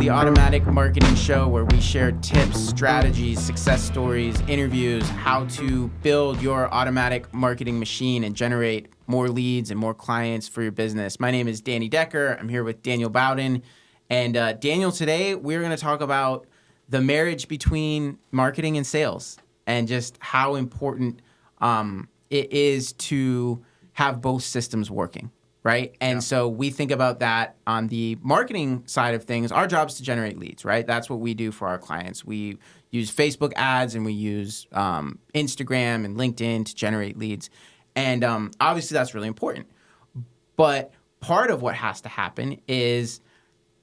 the Automatic Marketing Show, where we share tips, strategies, success stories, interviews, how to build your automatic marketing machine and generate more leads and more clients for your business. My name is Danny Decker. I'm here with Daniel Bowden. And Daniel, today we're going to talk about the marriage between marketing and sales and just how important it is to have both systems working. Right. And so we think about that on the marketing side of things. Our job is to generate leads. Right. That's what we do for our clients. We use Facebook ads and we use Instagram and LinkedIn to generate leads. And obviously, that's really important. But part of what has to happen is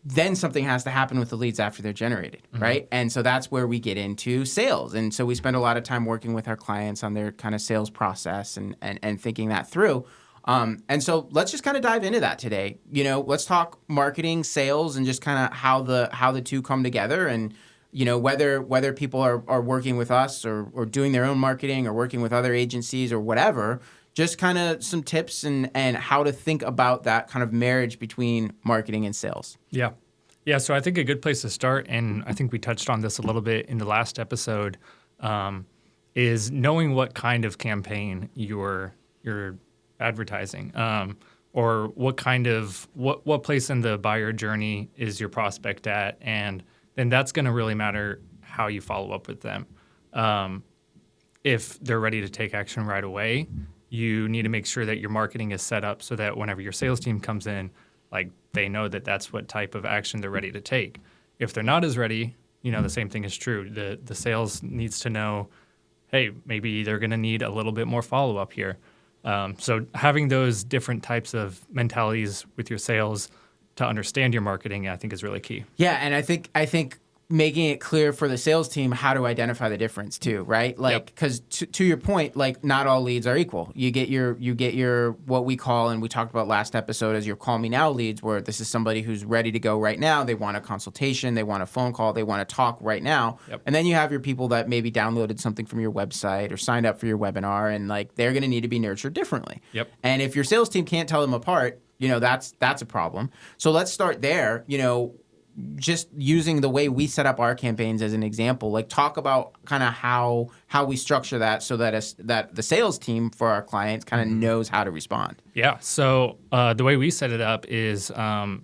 then something has to happen with the leads after they're generated. Right. And so that's where we get into sales. And so we spend a lot of time working with our clients on their kind of sales process and thinking that through. And so let's just kind of dive into that today. You know, let's talk marketing, sales, and just kind of how the two come together, and you know whether people are working with us or doing their own marketing or working with other agencies or whatever. Just kind of some tips and how to think about that kind of marriage between marketing and sales. Yeah. So I think a good place to start, and I think we touched on this a little bit in the last episode, is knowing what kind of campaign you're advertising, or what kind of what place in the buyer journey is your prospect at, and then that's going to really matter how you follow up with them. If they're ready to take action right away, you need to make sure that your marketing is set up so that whenever your sales team comes in, like they know that that's what type of action they're ready to take. If they're not as ready, you know, the same thing is true. The sales needs to know, hey, maybe they're going to need a little bit more follow up here. So having those different types of mentalities with your sales to understand your marketing, I think, is really key. Yeah, and I think making it clear for the sales team how to identify the difference too, right? Like, because to your point, like not all leads are equal. You get your what we call, and we talked about last episode, as your call me now leads, where this is somebody who's ready to go right now. They want a consultation, they want a phone call, they want to talk right now. And then you have your people that maybe downloaded something from your website or signed up for your webinar, and like they're going to need to be nurtured differently. And if your sales team can't tell them apart, you know, that's a problem. So let's start there. You know, just using the way we set up our campaigns as an example, like talk about kind of how we structure that so that that the sales team for our clients kind of knows how to respond. Yeah. So the way we set it up is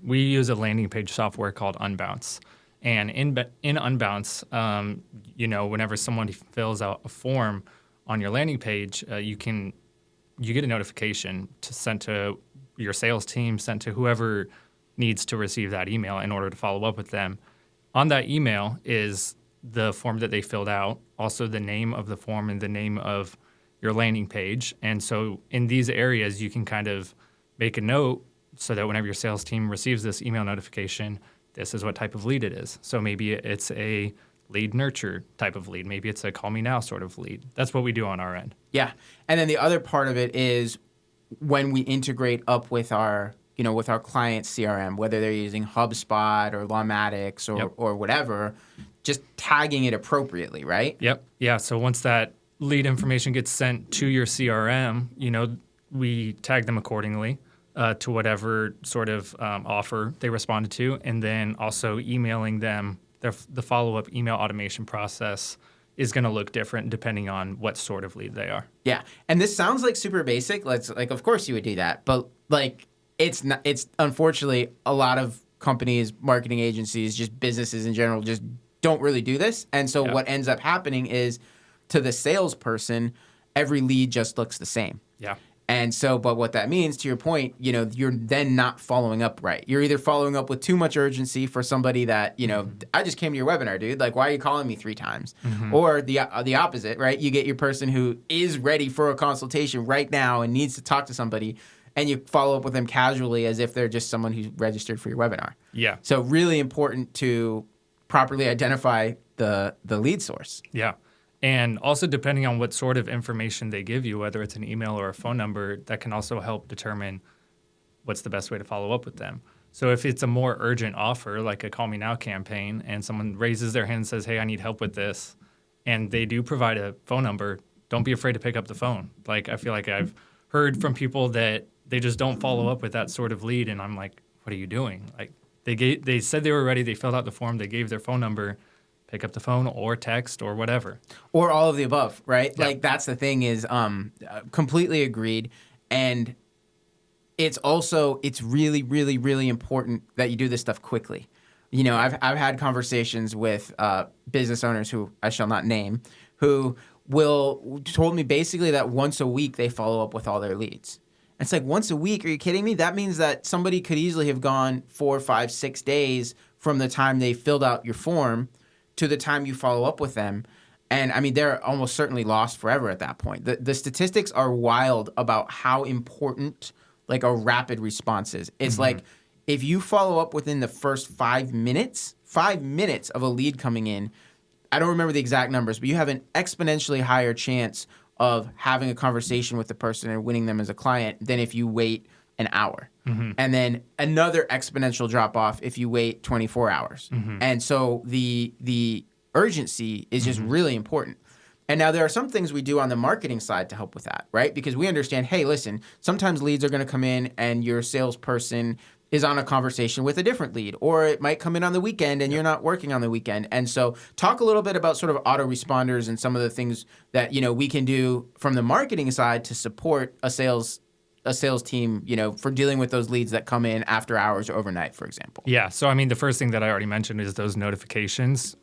we use a landing page software called Unbounce. And in Unbounce, you know, whenever someone fills out a form on your landing page, you get a notification sent to your sales team, sent to whoever needs to receive that email in order to follow up with them. On that email is the form that they filled out, also the name of the form and the name of your landing page. And so in these areas, you can kind of make a note so that whenever your sales team receives this email notification, this is what type of lead it is. So maybe it's a lead nurture type of lead. Maybe it's a call me now sort of lead. That's what we do on our end. Yeah. And then the other part of it is when we integrate up with our client CRM, whether they're using HubSpot or Lawmatics or whatever, just tagging it appropriately, right? Yeah. So once that lead information gets sent to your CRM, you know, we tag them accordingly to whatever sort of offer they responded to, and then also emailing them. The follow-up email automation process is going to look different depending on what sort of lead they are. Yeah. And this sounds like super basic. Like, of course you would do that, but like, it's not. It's unfortunately a lot of companies, marketing agencies, just businesses in general, just don't really do this. And so what ends up happening is, to the salesperson, every lead just looks the same. Yeah. And so, but what that means, to your point, you know, you're then not following up right. You're either following up with too much urgency for somebody that, you know, I just came to your webinar, dude. Like, why are you calling me 3 times? Or the opposite, right? You get your person who is ready for a consultation right now and needs to talk to somebody, and you follow up with them casually as if they're just someone who's registered for your webinar. Yeah. So really important to properly identify the lead source. Yeah. And also, depending on what sort of information they give you, whether it's an email or a phone number, that can also help determine what's the best way to follow up with them. So if it's a more urgent offer, like a Call Me Now campaign, and someone raises their hand and says, hey, I need help with this, and they do provide a phone number, don't be afraid to pick up the phone. Like, I feel like I've heard from people that they just don't follow up with that sort of lead, and I'm like, what are you doing? Like, They said they were ready. They filled out the form. They gave their phone number. Pick up the phone or text or whatever. Or all of the above, right? Yeah. Like that's the thing is completely agreed. And it's really, really, really important that you do this stuff quickly. You know, I've had conversations with business owners who I shall not name, who told me basically that once a week they follow up with all their leads. It's like, once a week? Are you kidding me? That means that somebody could easily have gone 4, 5, 6 days from the time they filled out your form to the time you follow up with them. And I mean, they're almost certainly lost forever at that point. The statistics are wild about how important like a rapid response is. It's like if you follow up within the first 5 minutes of a lead coming in, I don't remember the exact numbers, but you have an exponentially higher chance of having a conversation with the person and winning them as a client than if you wait an hour. And then another exponential drop off if you wait 24 hours. And so the urgency is just really important. And now there are some things we do on the marketing side to help with that, right? Because we understand, hey, listen, sometimes leads are going to come in and your salesperson is on a conversation with a different lead, or it might come in on the weekend and you're not working on the weekend. And so talk a little bit about sort of autoresponders and some of the things that, you know, we can do from the marketing side to support a sales team, you know, for dealing with those leads that come in after hours or overnight, for example. Yeah. So, I mean, the first thing that I already mentioned is those notifications.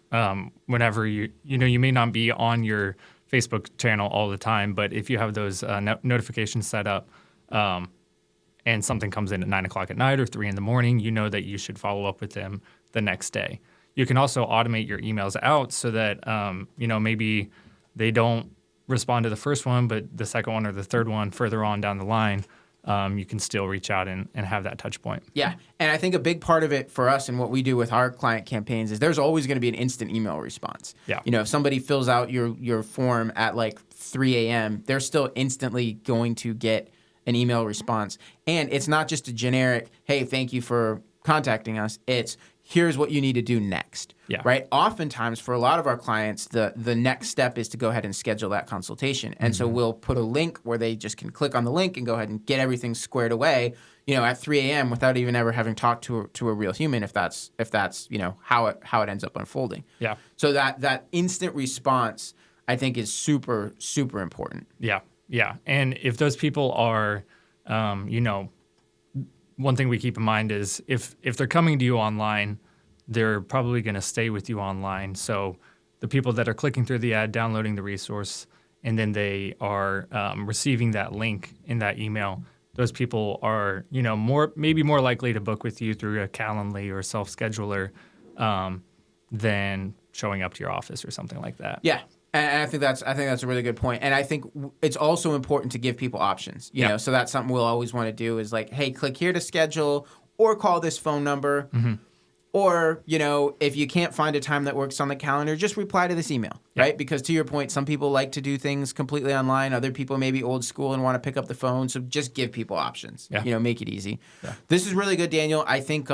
Whenever you may not be on your Facebook channel all the time, but if you have those notifications set up and something comes in at 9 o'clock at night or 3 in the morning, you know that you should follow up with them the next day. You can also automate your emails out so that, you know, maybe they don't respond to the first one, but the second one or the third one further on down the line, you can still reach out and have that touch point. Yeah. And I think a big part of it for us and what we do with our client campaigns is there's always going to be an instant email response. Yeah. You know, if somebody fills out your form at like 3 a.m., they're still instantly going to get an email response. And it's not just a generic, hey, thank you for contacting us. It's here's what you need to do next. Yeah. Right. Oftentimes for a lot of our clients, the next step is to go ahead and schedule that consultation. And so we'll put a link where they just can click on the link and go ahead and get everything squared away, you know, at 3 a.m. without even ever having talked to a real human, if that's, you know, how it ends up unfolding. Yeah. So that instant response, I think, is super, super important. Yeah. Yeah. And if those people are, you know, one thing we keep in mind is if they're coming to you online, they're probably going to stay with you online. So the people that are clicking through the ad, downloading the resource, and then they are receiving that link in that email, those people are, you know, maybe more likely to book with you through a Calendly or self-scheduler than showing up to your office or something like that. Yeah. And I think that's a really good point. And I think it's also important to give people options, you know, so that's something we'll always want to do is like, hey, click here to schedule or call this phone number. Or, you know, if you can't find a time that works on the calendar, just reply to this email, right? Because to your point, some people like to do things completely online. Other people may be old school and want to pick up the phone. So just give people options, you know, make it easy. Yeah. This is really good, Daniel. I think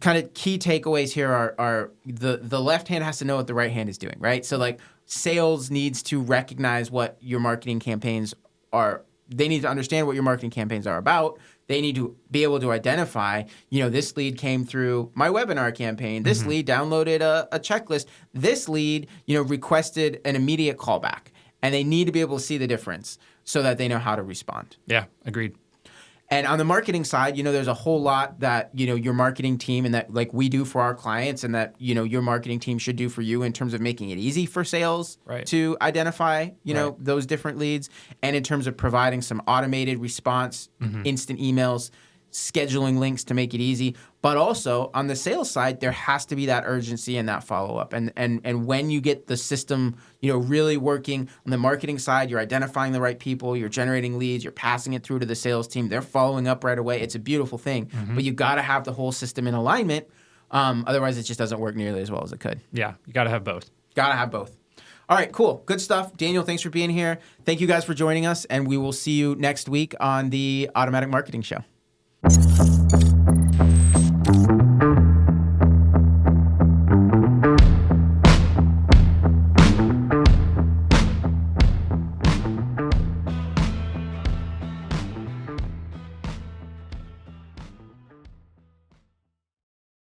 kind of key takeaways here are the left hand has to know what the right hand is doing, right? So like sales needs to recognize what your marketing campaigns are. They need to understand what your marketing campaigns are about. They need to be able to identify, you know, this lead came through my webinar campaign. This lead downloaded a checklist. This lead, you know, requested an immediate callback. And they need to be able to see the difference so that they know how to respond. Yeah, agreed. And on the marketing side, you know, there's a whole lot that, you know, your marketing team and that like we do for our clients and that, you know, your marketing team should do for you in terms of making it easy for sales to identify, you know, those different leads. And in terms of providing some automated response, instant emails, scheduling links to make it easy. But also on the sales side, there has to be that urgency and that follow-up. And when you get the system, you know, really working on the marketing side, you're identifying the right people, you're generating leads, you're passing it through to the sales team, they're following up right away. It's a beautiful thing. But you got to have the whole system in alignment. Otherwise, it just doesn't work nearly as well as it could. Yeah, you got to have both. Got to have both. All right, cool. Good stuff. Daniel, thanks for being here. Thank you guys for joining us, and we will see you next week on the Automatic Marketing Show.